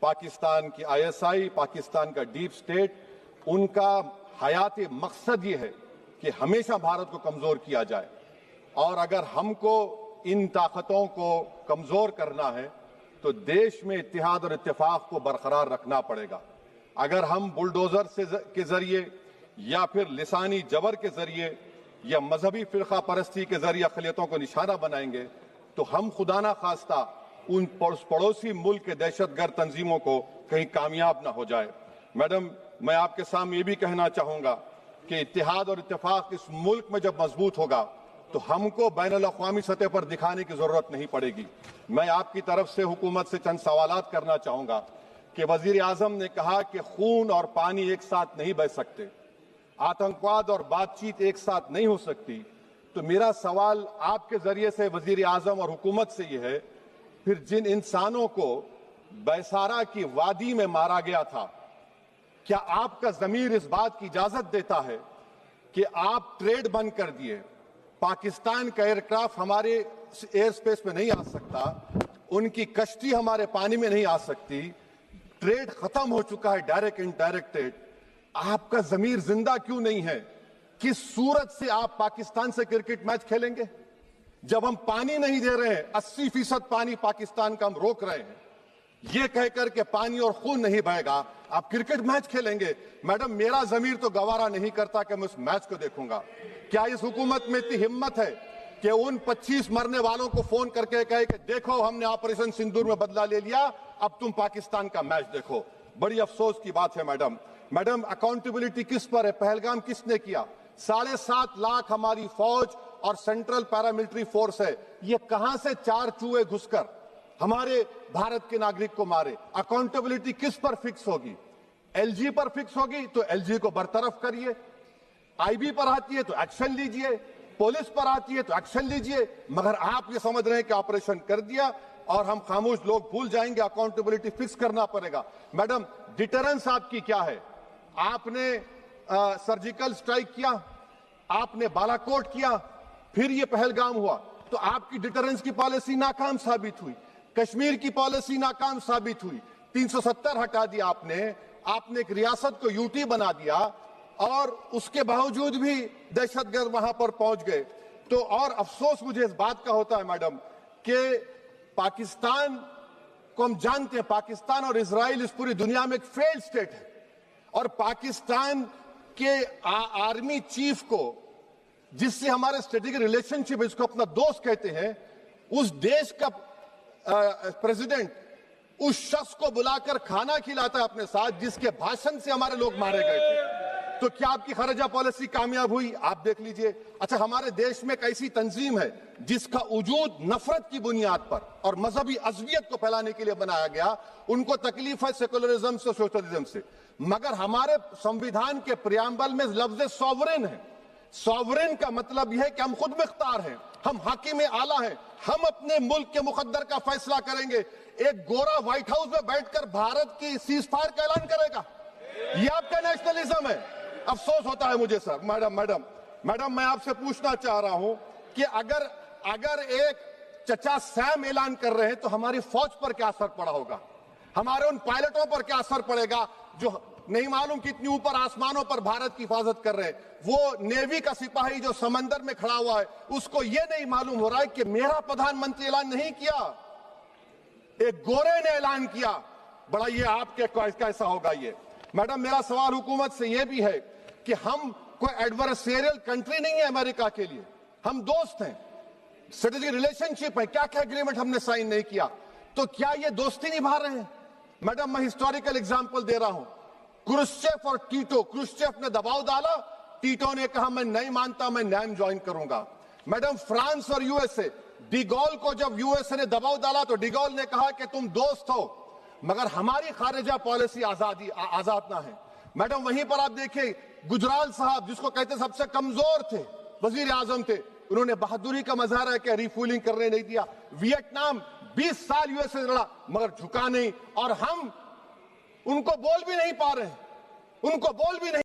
पाकिस्तान की ISI, पाकिस्तान का deep state, उनका हयाती मकसद ये है कि हमेशा भारत को कमजोर किया जाए। और अगर हमको इन ताकतों को कमजोर करना है तो देश में इत्तेहाद और इत्तेफाक को बरकरार रखना पड़ेगा। अगर हम बुलडोजर के जरिए या फिर लिसानी जबर के जरिए या मजहबी फिरका परस्ती के जरिए अक़लियतों को निशाना बनाएंगे तो हम खुदा ना खास्ता उन पड़ोसी मुल्क के दहशतगर्द तंजीमों को कहीं कामयाब ना हो जाए। मैडम, मैं आपके सामने ये भी कहना चाहूंगा कि इत्तेहाद और इत्तेफाक इस मुल्क में जब मजबूत होगा तो हमको बैनुल-अक़वामी सतह पर दिखाने की जरूरत नहीं पड़ेगी। मैं आपकी तरफ से हुकूमत से चंद सवालात करना चाहूंगा कि वजीर आजम ने कहा कि खून और पानी एक साथ नहीं बह सकते, आतंकवाद और बातचीत एक साथ नहीं हो सकती। तो मेरा सवाल आपके जरिए से वजीर आजम और हुकूमत से यह है, फिर जिन इंसानों को बैसारा की वादी में मारा गया था, क्या आपका ज़मीर इस बात की इजाजत देता है कि आप ट्रेड बंद कर दिए, पाकिस्तान का एयरक्राफ्ट हमारे एयर स्पेस में नहीं आ सकता, उनकी कश्ती हमारे पानी में नहीं आ सकती, ट्रेड खत्म हो चुका है डायरेक्ट इनडायरेक्टेड, आपका ज़मीर जिंदा क्यों नहीं है? किस सूरत से आप पाकिस्तान से क्रिकेट मैच खेलेंगे जब हम पानी नहीं दे रहे हैं? 80% पानी पाकिस्तान का हम रोक रहे हैं, ये कहकर के पानी और खून नहीं बहेगा, आप क्रिकेट मैच खेलेंगे? मैडम, मेरा ज़मीर तो गवारा नहीं करता कि मैं उस मैच को देखूंगा। क्या इस हुकूमत में इतनी हिम्मत है कि उन 25 मरने वालों को फोन करके कहे कि देखो हमने ऑपरेशन सिंदूर में बदला ले लिया, अब तुम पाकिस्तान का मैच देखो? बड़ी अफसोस की बात है मैडम, अकाउंटेबिलिटी किस पर है? पहलगाम किसने किया? 7.5 लाख हमारी फौज और सेंट्रल पैरामिलिट्री फोर्स है, ये कहां से 4 चूहे घुसकर हमारे भारत के नागरिक को मारे? अकाउंटेबिलिटी किस पर फिक्स होगी? LG पर फिक्स होगी तो LG को बरतरफ करिए, IB पर आती है तो एक्शन लीजिए, पुलिस पर आती है तो एक्शन लीजिए, मगर आप ये समझ रहे हैं कि ऑपरेशन कर दिया और हम खामोश लोग भूल जाएंगे। अकाउंटेबिलिटी फिक्स करना पड़ेगा। मैडम, डिटरेंस आपकी क्या है? आपने सर्जिकल स्ट्राइक किया, आपने बालाकोट किया, फिर ये पहलगाम हुआ, तो आपकी डिटरेंस की पॉलिसी नाकाम साबित हुई, कश्मीर की पॉलिसी नाकाम साबित हुई, 370 हटा दिया आपने एक रियासत को यूटी बना दिया और उसके बावजूद भी दहशतगर्द वहां पर पहुंच गए। तो और अफसोस मुझे इस बात का होता है मैडम कि पाकिस्तान को हम जानते हैं, पाकिस्तान और इजराइल इस पूरी दुनिया में एक फेल्ड स्टेट है और पाकिस्तान के आर्मी चीफ को, जिससे हमारे स्ट्रेटेजिक रिलेशनशिप है, इसको अपना दोस्त कहते हैं, उस देश का प्रेसिडेंट उस शख्स को बुलाकर खाना खिलाता है अपने साथ जिसके भाषण से हमारे लोग मारे गए थे। तो क्या आपकी खर्जा पॉलिसी कामयाब हुई? आप देख लीजिए। अच्छा, हमारे देश में एक ऐसी तंजीम है जिसका वजूद नफरत की बुनियाद पर और मजहबी अज़वियत को फैलाने के लिए बनाया गया, उनको तकलीफ है सेकुलरिज्म से, सोशलिज्म से, मगर हमारे संविधान के प्रियम्बल में लफ्ज सॉवरेन है। सॉवरेन का मतलब यह है कि हम खुद मुख्तार हैं, हम हाकिम आला हैं, हम अपने मुल्क के मुकद्दर का फैसला करेंगे। एक गोरा व्हाइट हाउस में बैठकर भारत की सीज फायर का ऐलान करेगा? यह आपका नेशनलिज्म है? अफसोस होता है मुझे सर। मैडम, मैं आपसे पूछना चाह रहा हूं कि अगर एक चचा सैम ऐलान कर रहे हैं तो हमारी फौज पर क्या असर पड़ा होगा? हमारे उन पायलटों पर क्या असर पड़ेगा जो नहीं मालूम कितनी ऊपर आसमानों पर भारत की हिफाजत कर रहे हैं? वो नेवी का सिपाही जो समंदर में खड़ा हुआ है, उसको ये नहीं मालूम हो रहा है कि मेरा प्रधानमंत्री ऐलान नहीं किया, एक गोरे ने ऐलान किया। बड़ा ये आपके कैसा होगा ये? मैडम, मेरा सवाल हुकूमत से यह भी है कि हम कोई एडवर्सेरियल कंट्री नहीं है अमेरिका के लिए, हम दोस्त हैं, स्ट्रेटेजिक रिलेशनशिप है, क्या क्या एग्रीमेंट हमने साइन नहीं किया, तो क्या ये दोस्ती निभा रहे हैं? मैडम, मैं हिस्टोरिकल एग्जांपल दे रहा हूं, क्रुश्चेव और टीटो। क्रुश्चेव ने दबाव डाला, टीटो ने कहा मैं नहीं मानता, मैं नैम ज्वाइन करूंगा। मैडम, फ्रांस और यूएसए, डिगोल को जब यूएसए ने दबाव डाला तो डिगोल ने कहा कि तुम दोस्त हो मगर हमारी खारिजा पॉलिसी आजाद ना है। मैडम, वहीं पर आप देखिए गुजराल साहब, जिसको कहते सबसे कमजोर थे, वजीर आजम थे, उन्होंने बहादुरी का मजारा किया, रिफूलिंग करने नहीं दिया। वियतनाम 20 साल यूएसए से लड़ा मगर झुका नहीं, और हम उनको बोल भी नहीं पा रहे हैं, उनको बोल भी नहीं